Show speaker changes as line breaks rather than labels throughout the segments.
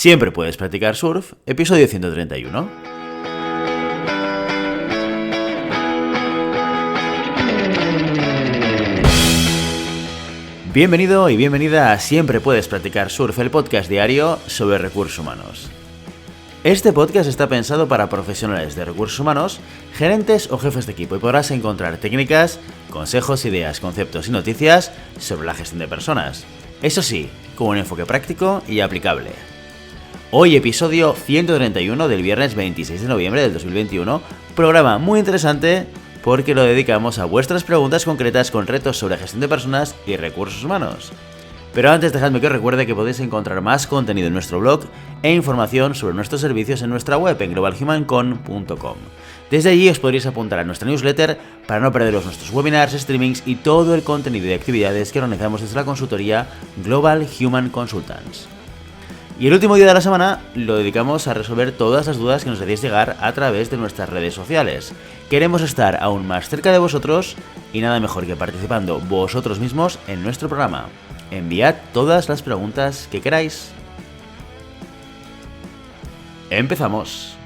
Siempre puedes practicar surf, episodio 131. Bienvenido y bienvenida a Siempre puedes practicar surf, el podcast diario sobre recursos humanos. Este podcast está pensado para profesionales de recursos humanos, gerentes o jefes de equipo y podrás encontrar técnicas, consejos, ideas, conceptos y noticias sobre la gestión de personas. Eso sí, con un enfoque práctico y aplicable. Hoy episodio 131 del viernes 26 de noviembre del 2021, programa muy interesante porque lo dedicamos a vuestras preguntas concretas con retos sobre gestión de personas y recursos humanos. Pero antes dejadme que os recuerde que podéis encontrar más contenido en nuestro blog e información sobre nuestros servicios en nuestra web en globalhumancon.com. Desde allí os podréis apuntar a nuestra newsletter para no perderos nuestros webinars, streamings y todo el contenido y actividades que organizamos desde la consultoría Global Human Consultants. Y el último día de la semana lo dedicamos a resolver todas las dudas que nos hacéis llegar a través de nuestras redes sociales. Queremos estar aún más cerca de vosotros y nada mejor que participando vosotros mismos en nuestro programa. Enviad todas las preguntas que queráis. Empezamos.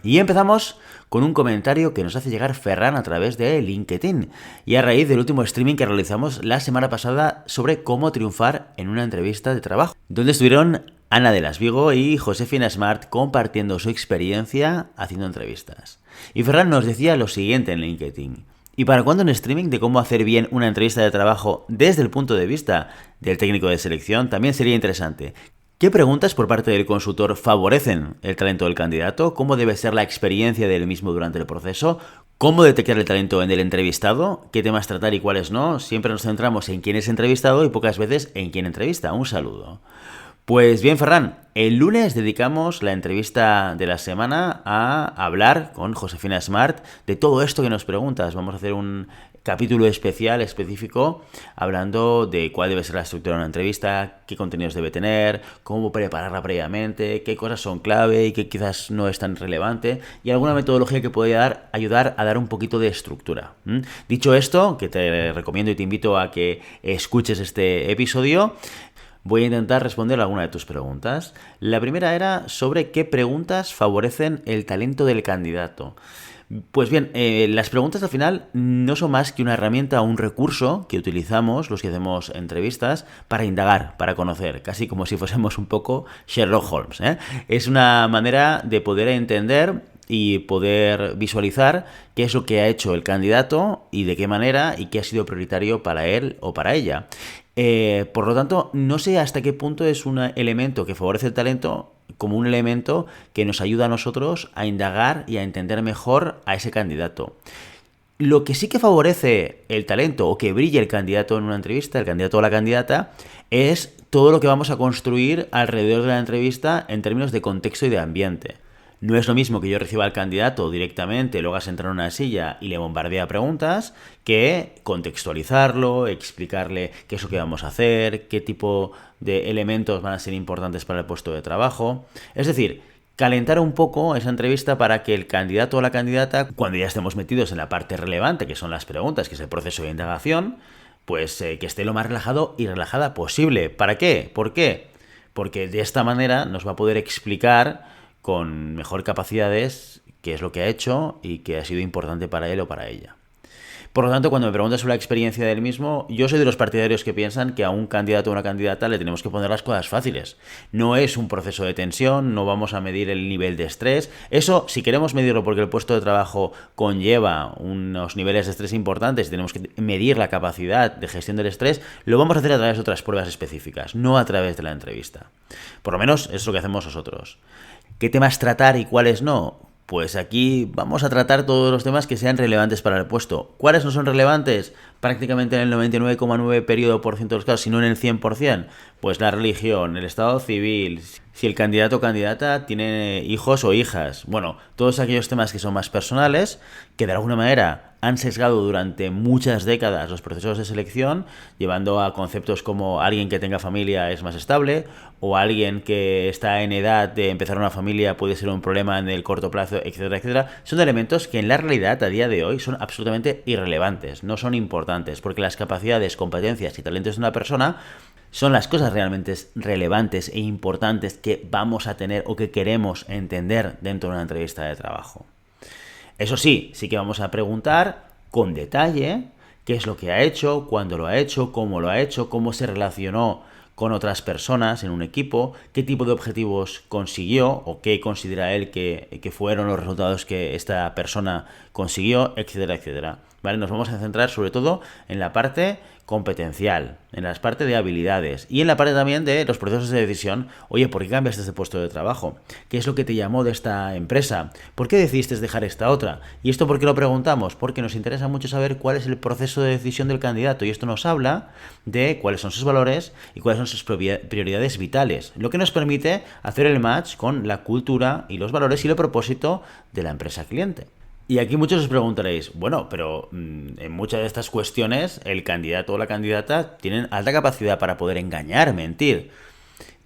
Y empezamos con un comentario que nos hace llegar Ferran a través de LinkedIn y a raíz del último streaming que realizamos la semana pasada sobre cómo triunfar en una entrevista de trabajo, donde estuvieron Ana de las Vigo y Josefina Smart compartiendo su experiencia haciendo entrevistas. Y Ferran nos decía lo siguiente en LinkedIn: ¿y para cuándo un streaming de cómo hacer bien una entrevista de trabajo desde el punto de vista del técnico de selección? También sería interesante. ¿Qué preguntas por parte del consultor favorecen el talento del candidato? ¿Cómo debe ser la experiencia del mismo durante el proceso? ¿Cómo detectar el talento en el entrevistado? ¿Qué temas tratar y cuáles no? Siempre nos centramos en quién es entrevistado y pocas veces en quién entrevista. Un saludo. Pues bien, Ferran, el lunes dedicamos la entrevista de la semana a hablar con Josefina Smart de todo esto que nos preguntas. Vamos a hacer un capítulo especial, específico, hablando de cuál debe ser la estructura de una entrevista, qué contenidos debe tener, cómo prepararla previamente, qué cosas son clave y qué quizás no es tan relevante, y alguna metodología que pueda ayudar a dar un poquito de estructura. Dicho esto, que te recomiendo y te invito a que escuches este episodio, voy a intentar responder alguna de tus preguntas. La primera era sobre qué preguntas favorecen el talento del candidato. Pues bien, las preguntas al final no son más que una herramienta o un recurso que utilizamos los que hacemos entrevistas para indagar, para conocer, casi como si fuésemos un poco Sherlock Holmes, ¿eh? Es una manera de poder entender y poder visualizar qué es lo que ha hecho el candidato y de qué manera y qué ha sido prioritario para él o para ella. Por lo tanto, no sé hasta qué punto es un elemento que favorece el talento como un elemento que nos ayuda a nosotros a indagar y a entender mejor a ese candidato. Lo que sí que favorece el talento o que brille el candidato en una entrevista, el candidato o la candidata, es todo lo que vamos a construir alrededor de la entrevista en términos de contexto y de ambiente. No es lo mismo que yo reciba al candidato directamente, lo haga sentar en una silla y le bombardea preguntas, que contextualizarlo, explicarle qué es lo que vamos a hacer, qué tipo de elementos van a ser importantes para el puesto de trabajo. Es decir, calentar un poco esa entrevista para que el candidato o la candidata, cuando ya estemos metidos en la parte relevante, que son las preguntas, que es el proceso de indagación, pues que esté lo más relajado y relajada posible. ¿Para qué? ¿Por qué? Porque de esta manera nos va a poder explicar con mejor capacidades qué es lo que ha hecho y qué ha sido importante para él o para ella. Por lo tanto, cuando me preguntas sobre la experiencia del mismo, yo soy de los partidarios que piensan que a un candidato o una candidata le tenemos que poner las cosas fáciles. No es un proceso de tensión, no vamos a medir el nivel de estrés. Eso, si queremos medirlo porque el puesto de trabajo conlleva unos niveles de estrés importantes y tenemos que medir la capacidad de gestión del estrés, lo vamos a hacer a través de otras pruebas específicas, no a través de la entrevista. Por lo menos es lo que hacemos nosotros. ¿Qué temas tratar y cuáles no? Pues aquí vamos a tratar todos los temas que sean relevantes para el puesto. ¿Cuáles no son relevantes? Prácticamente en el 99,9% de los casos, si no en el 100%. Pues la religión, el estado civil, si el candidato o candidata tiene hijos o hijas. Bueno, todos aquellos temas que son más personales, que de alguna manera han sesgado durante muchas décadas los procesos de selección, llevando a conceptos como alguien que tenga familia es más estable, o alguien que está en edad de empezar una familia puede ser un problema en el corto plazo, etcétera, etcétera. Son elementos que en la realidad a día de hoy son absolutamente irrelevantes, no son importantes, porque las capacidades, competencias y talentos de una persona son las cosas realmente relevantes e importantes que vamos a tener o que queremos entender dentro de una entrevista de trabajo. Eso sí, sí que vamos a preguntar con detalle qué es lo que ha hecho, cuándo lo ha hecho, cómo se relacionó con otras personas en un equipo, qué tipo de objetivos consiguió o qué considera él que fueron los resultados que esta persona consiguió, etcétera, etcétera. ¿Vale? Nos vamos a centrar sobre todo en la parte competencial, en la parte de habilidades y en la parte también de los procesos de decisión. Oye, ¿por qué cambiaste este puesto de trabajo? ¿Qué es lo que te llamó de esta empresa? ¿Por qué decidiste dejar esta otra? ¿Y esto por qué lo preguntamos? Porque nos interesa mucho saber cuál es el proceso de decisión del candidato y esto nos habla de cuáles son sus valores y cuáles son sus prioridades vitales, lo que nos permite hacer el match con la cultura y los valores y el propósito de la empresa cliente. Y aquí muchos os preguntaréis, bueno, pero en muchas de estas cuestiones el candidato o la candidata tienen alta capacidad para poder engañar, mentir.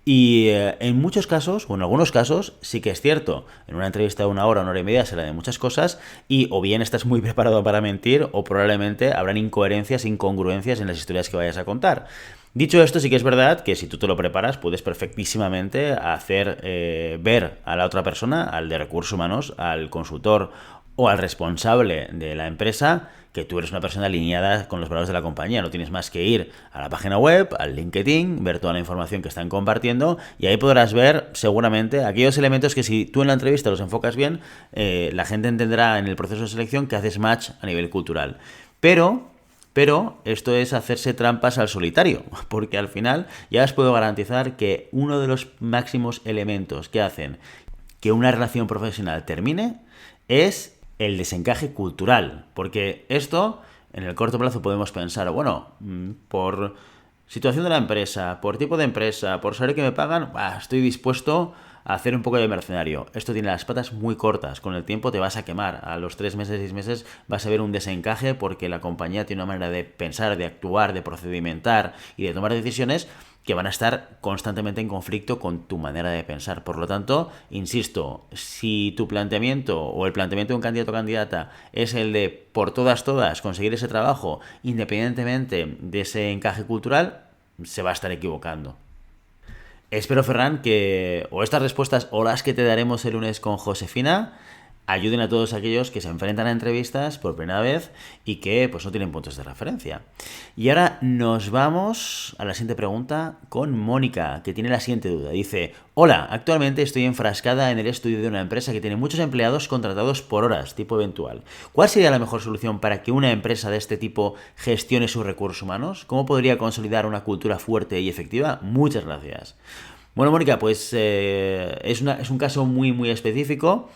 Y en muchos casos, o en algunos casos, sí que es cierto. En una entrevista de una hora y media se habla de muchas cosas y o bien estás muy preparado para mentir o probablemente habrán incoherencias, incongruencias en las historias que vayas a contar. Dicho esto, sí que es verdad que si tú te lo preparas, puedes perfectísimamente hacer ver a la otra persona, al de recursos humanos, al consultor o al responsable de la empresa, que tú eres una persona alineada con los valores de la compañía. No tienes más que ir a la página web, al LinkedIn, ver toda la información que están compartiendo y ahí podrás ver seguramente aquellos elementos que si tú en la entrevista los enfocas bien, la gente entenderá en el proceso de selección que haces match a nivel cultural. Pero esto es hacerse trampas al solitario, porque al final ya os puedo garantizar que uno de los máximos elementos que hacen que una relación profesional termine es el desencaje cultural, porque esto en el corto plazo podemos pensar, bueno, por situación de la empresa, por tipo de empresa, por saber que me pagan, estoy dispuesto a hacer un poco de mercenario. Esto tiene las patas muy cortas, con el tiempo te vas a quemar, a los 3 meses, 6 meses vas a ver un desencaje porque la compañía tiene una manera de pensar, de actuar, de procedimentar y de tomar decisiones que van a estar constantemente en conflicto con tu manera de pensar. Por lo tanto, insisto, si tu planteamiento o el planteamiento de un candidato o candidata es el de por todas conseguir ese trabajo independientemente de ese encaje cultural, se va a estar equivocando. Espero, Ferran, que o estas respuestas o las que te daremos el lunes con Josefina ayuden a todos aquellos que se enfrentan a entrevistas por primera vez y que pues no tienen puntos de referencia. Y ahora nos vamos a la siguiente pregunta con Mónica, que tiene la siguiente duda. Dice, hola, actualmente estoy enfrascada en el estudio de una empresa que tiene muchos empleados contratados por horas, tipo eventual. ¿Cuál sería la mejor solución para que una empresa de este tipo gestione sus recursos humanos? ¿Cómo podría consolidar una cultura fuerte y efectiva? Muchas gracias. Bueno, Mónica, pues es un caso muy, muy específico.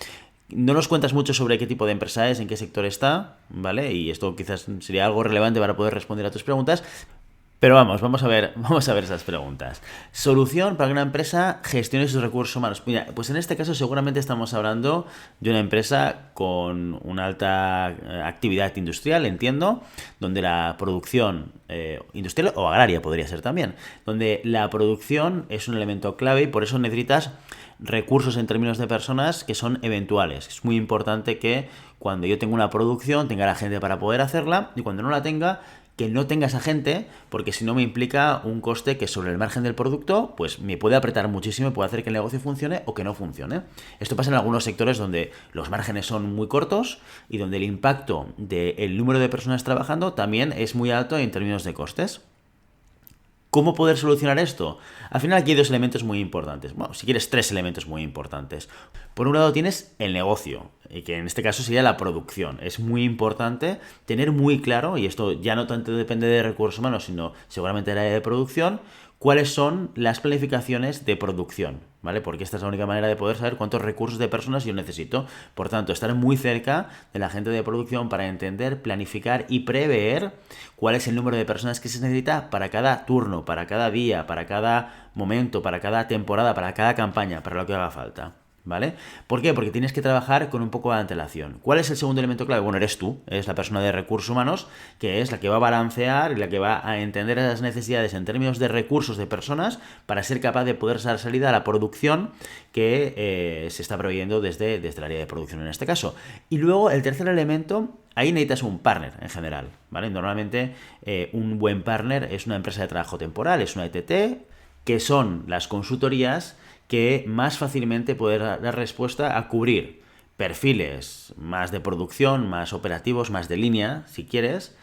No nos cuentas mucho sobre qué tipo de empresa es, en qué sector está, ¿vale? Y esto quizás sería algo relevante para poder responder a tus preguntas. Pero vamos a ver esas preguntas. Solución para que una empresa gestione sus recursos humanos. Mira, pues en este caso seguramente estamos hablando de una empresa con una alta actividad industrial, entiendo, donde la producción industrial o agraria podría ser también, donde la producción es un elemento clave y por eso necesitas recursos en términos de personas que son eventuales. Es muy importante que cuando yo tengo una producción tenga la gente para poder hacerla y cuando no la tenga, que no tenga esa gente, porque si no me implica un coste que sobre el margen del producto, pues me puede apretar muchísimo y puede hacer que el negocio funcione o que no funcione. Esto pasa en algunos sectores donde los márgenes son muy cortos y donde el impacto del número de personas trabajando también es muy alto en términos de costes. ¿Cómo poder solucionar esto? Al final aquí hay dos elementos muy importantes. Bueno, si quieres 3 elementos muy importantes. Por un lado tienes el negocio, que en este caso sería la producción. Es muy importante tener muy claro, y esto ya no tanto depende de recursos humanos, sino seguramente del área de producción, cuáles son las planificaciones de producción, ¿vale? Porque esta es la única manera de poder saber cuántos recursos de personas yo necesito. Por tanto, estar muy cerca de la gente de producción para entender, planificar y prever cuál es el número de personas que se necesita para cada turno, para cada día, para cada momento, para cada temporada, para cada campaña, para lo que haga falta. ¿Vale? ¿Por qué? Porque tienes que trabajar con un poco de antelación. ¿Cuál es el segundo elemento clave? Bueno, eres tú, eres la persona de recursos humanos, que es la que va a balancear y la que va a entender esas necesidades en términos de recursos de personas para ser capaz de poder dar salida a la producción que se está proveyendo desde el área de producción en este caso. Y luego el tercer elemento, ahí necesitas un partner en general, ¿vale? Normalmente un buen partner es una empresa de trabajo temporal, es una ETT, que son las consultorías que más fácilmente poder dar respuesta a cubrir perfiles más de producción, más operativos, más de línea, si quieres,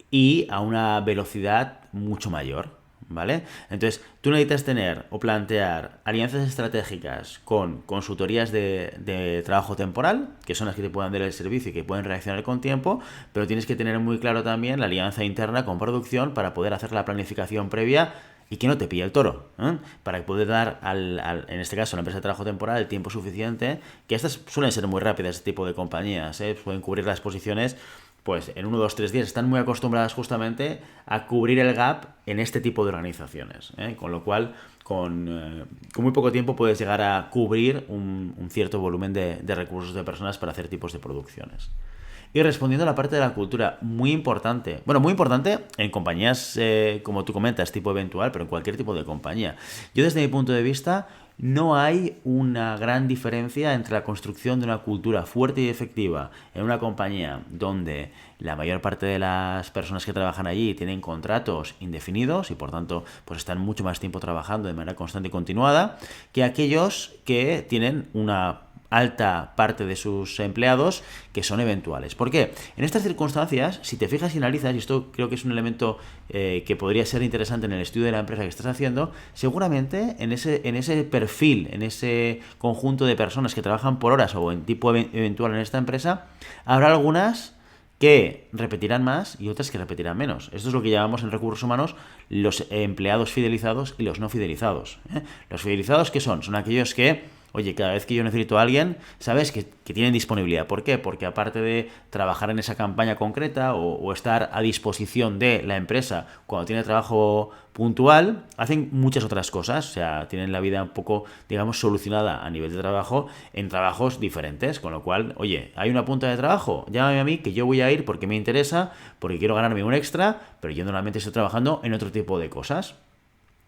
y a una velocidad mucho mayor, ¿vale? Entonces, tú necesitas tener o plantear alianzas estratégicas con consultorías de trabajo temporal, que son las que te puedan dar el servicio y que pueden reaccionar con tiempo, pero tienes que tener muy claro también la alianza interna con producción para poder hacer la planificación previa y que no te pille el toro, ¿eh? Para poder dar, en este caso, a la empresa de trabajo temporal el tiempo suficiente, que estas suelen ser muy rápidas, este tipo de compañías, ¿eh? Pueden cubrir las posiciones pues en 1, 2, 3 días. Están muy acostumbradas justamente a cubrir el gap en este tipo de organizaciones, ¿eh? Con lo cual, con muy poco tiempo puedes llegar a cubrir un cierto volumen de recursos de personas para hacer tipos de producciones. Y respondiendo a la parte de la cultura, muy importante. Bueno, muy importante en compañías, como tú comentas, tipo eventual, pero en cualquier tipo de compañía. Yo desde mi punto de vista, no hay una gran diferencia entre la construcción de una cultura fuerte y efectiva en una compañía donde la mayor parte de las personas que trabajan allí tienen contratos indefinidos y por tanto pues están mucho más tiempo trabajando de manera constante y continuada, que aquellos que tienen una alta parte de sus empleados que son eventuales. ¿Por qué? En estas circunstancias, si te fijas y analizas, y esto creo que es un elemento que podría ser interesante en el estudio de la empresa que estás haciendo, seguramente en ese perfil, en ese conjunto de personas que trabajan por horas o en tipo eventual en esta empresa, habrá algunas que repetirán más y otras que repetirán menos. Esto es lo que llamamos en recursos humanos los empleados fidelizados y los no fidelizados, ¿eh? Los fidelizados, ¿qué son? Son aquellos que, oye, cada vez que yo necesito a alguien, sabes que tienen disponibilidad. ¿Por qué? Porque aparte de trabajar en esa campaña concreta o estar a disposición de la empresa cuando tiene trabajo puntual, hacen muchas otras cosas. O sea, tienen la vida un poco, digamos, solucionada a nivel de trabajo en trabajos diferentes. Con lo cual, oye, hay una punta de trabajo, llámame a mí que yo voy a ir porque me interesa, porque quiero ganarme un extra, pero yo normalmente estoy trabajando en otro tipo de cosas.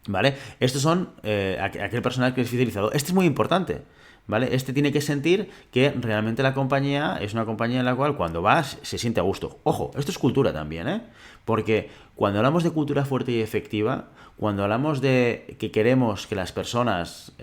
¿Vale? Estos son aquel personal que es fidelizado. Este es muy importante, ¿vale? Este tiene que sentir que realmente la compañía es una compañía en la cual cuando vas se siente a gusto. Ojo, esto es cultura también, ¿eh? Porque cuando hablamos de cultura fuerte y efectiva, cuando hablamos de que queremos que las personas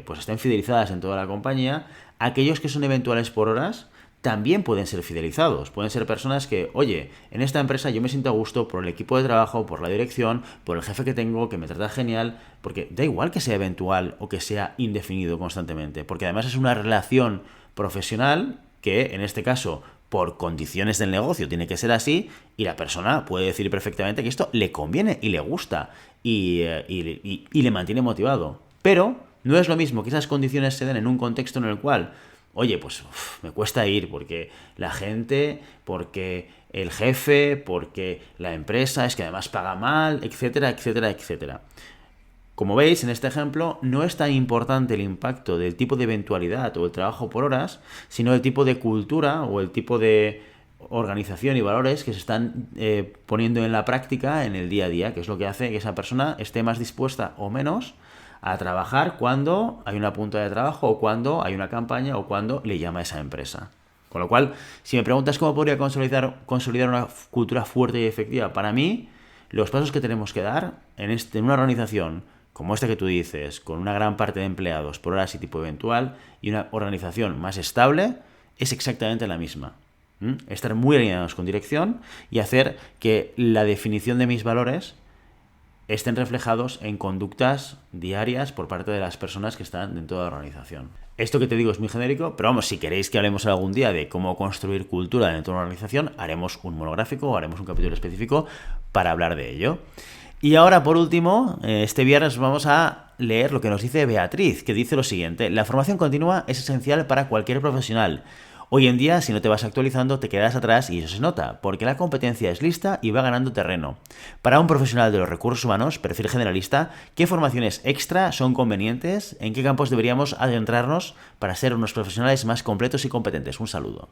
pues estén fidelizadas en toda la compañía, aquellos que son eventuales por horas también pueden ser fidelizados. Pueden ser personas que, oye, en esta empresa yo me siento a gusto por el equipo de trabajo, por la dirección, por el jefe que tengo, que me trata genial, porque da igual que sea eventual o que sea indefinido constantemente, porque además es una relación profesional que, en este caso, por condiciones del negocio tiene que ser así y la persona puede decir perfectamente que esto le conviene y le gusta y le mantiene motivado. Pero no es lo mismo que esas condiciones se den en un contexto en el cual, oye, pues me cuesta ir porque la gente, porque el jefe, porque la empresa, es que además paga mal, etcétera, etcétera, etcétera. Como veis, en este ejemplo, no es tan importante el impacto del tipo de eventualidad o el trabajo por horas, sino el tipo de cultura o el tipo de organización y valores que se están poniendo en la práctica en el día a día, que es lo que hace que esa persona esté más dispuesta o menos a trabajar cuando hay una punta de trabajo o cuando hay una campaña o cuando le llama a esa empresa. Con lo cual, si me preguntas cómo podría consolidar una cultura fuerte y efectiva, para mí, los pasos que tenemos que dar en una organización como esta que tú dices, con una gran parte de empleados por horas y tipo eventual y una organización más estable, es exactamente la misma. Estar muy alineados con dirección y hacer que la definición de mis valores estén reflejados en conductas diarias por parte de las personas que están dentro de la organización. Esto que te digo es muy genérico, pero vamos, si queréis que hablemos algún día de cómo construir cultura dentro de una organización, haremos un monográfico o haremos un capítulo específico para hablar de ello. Y ahora, por último, este viernes vamos a leer lo que nos dice Beatriz, que dice lo siguiente: la formación continua es esencial para cualquier profesional. Hoy en día, si no te vas actualizando, te quedas atrás y eso se nota, porque la competencia es lista y va ganando terreno. Para un profesional de los recursos humanos, perfil generalista, ¿qué formaciones extra son convenientes? ¿En qué campos deberíamos adentrarnos para ser unos profesionales más completos y competentes? Un saludo.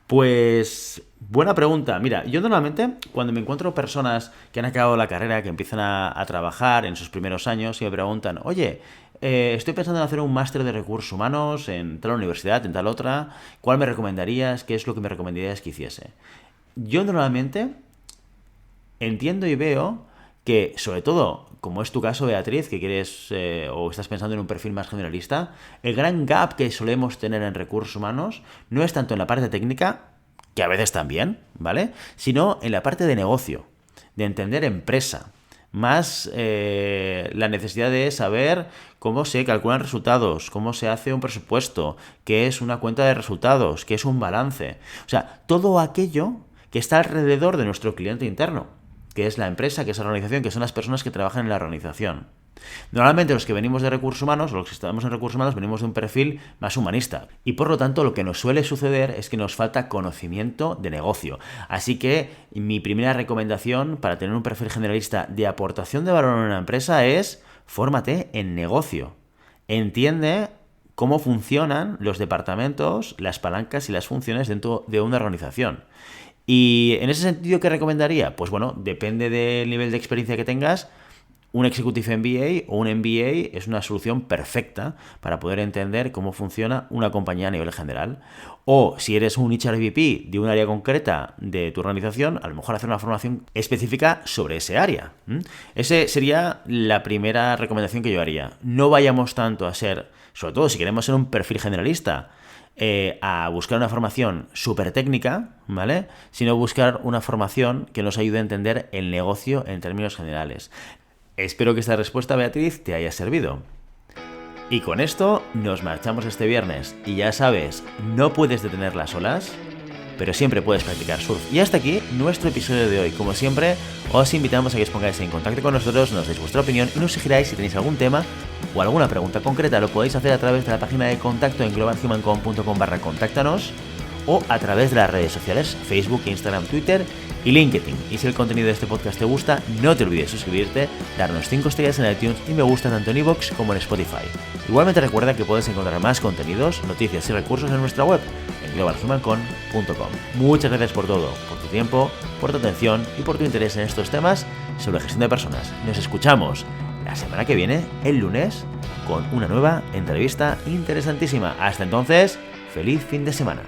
Pues buena pregunta. Mira, yo normalmente cuando me encuentro personas que han acabado la carrera, que empiezan a trabajar en sus primeros años y me preguntan, oye, estoy pensando en hacer un máster de recursos humanos en tal universidad, en tal otra, ¿cuál me recomendarías? ¿Qué es lo que me recomendarías que hiciese? Yo normalmente entiendo y veo que, sobre todo, como es tu caso, Beatriz, que quieres o estás pensando en un perfil más generalista, el gran gap que solemos tener en recursos humanos no es tanto en la parte técnica, que a veces también, ¿vale? Sino en la parte de negocio, de entender empresa. Más la necesidad de saber cómo se calculan resultados, cómo se hace un presupuesto, qué es una cuenta de resultados, qué es un balance. O sea, todo aquello que está alrededor de nuestro cliente interno, que es la empresa, que es la organización, que son las personas que trabajan en la organización. Normalmente los que venimos de recursos humanos, o los que estamos en recursos humanos, venimos de un perfil más humanista. Y por lo tanto, lo que nos suele suceder es que nos falta conocimiento de negocio. Así que mi primera recomendación para tener un perfil generalista de aportación de valor en una empresa es fórmate en negocio. Entiende cómo funcionan los departamentos, las palancas y las funciones dentro de una organización. Y en ese sentido, ¿qué recomendaría? Pues bueno, depende del nivel de experiencia que tengas. Un Executive MBA o un MBA es una solución perfecta para poder entender cómo funciona una compañía a nivel general. O si eres un HRBP de un área concreta de tu organización, a lo mejor hacer una formación específica sobre ese área. Esa sería la primera recomendación que yo haría. No vayamos tanto a ser, sobre todo si queremos ser un perfil generalista, a buscar una formación súper técnica, ¿vale? Sino buscar una formación que nos ayude a entender el negocio en términos generales. Espero que esta respuesta, Beatriz, te haya servido. Y con esto nos marchamos este viernes. Y ya sabes, no puedes detener las olas, pero siempre puedes practicar surf. Y hasta aquí nuestro episodio de hoy. Como siempre, os invitamos a que os pongáis en contacto con nosotros, nos deis vuestra opinión y nos sugiráis si tenéis algún tema o alguna pregunta concreta. Lo podéis hacer a través de la página de contacto en globalhumancom.com/contáctanos o a través de las redes sociales, Facebook, Instagram, Twitter y LinkedIn. Y si el contenido de este podcast te gusta, no te olvides suscribirte, darnos 5 estrellas en iTunes y me gusta tanto en iVoox como en Spotify. Igualmente recuerda que puedes encontrar más contenidos, noticias y recursos en nuestra web, en globalhumancom.com. Muchas gracias por todo, por tu tiempo, por tu atención y por tu interés en estos temas sobre gestión de personas. Nos escuchamos la semana que viene, el lunes, con una nueva entrevista interesantísima. Hasta entonces, feliz fin de semana.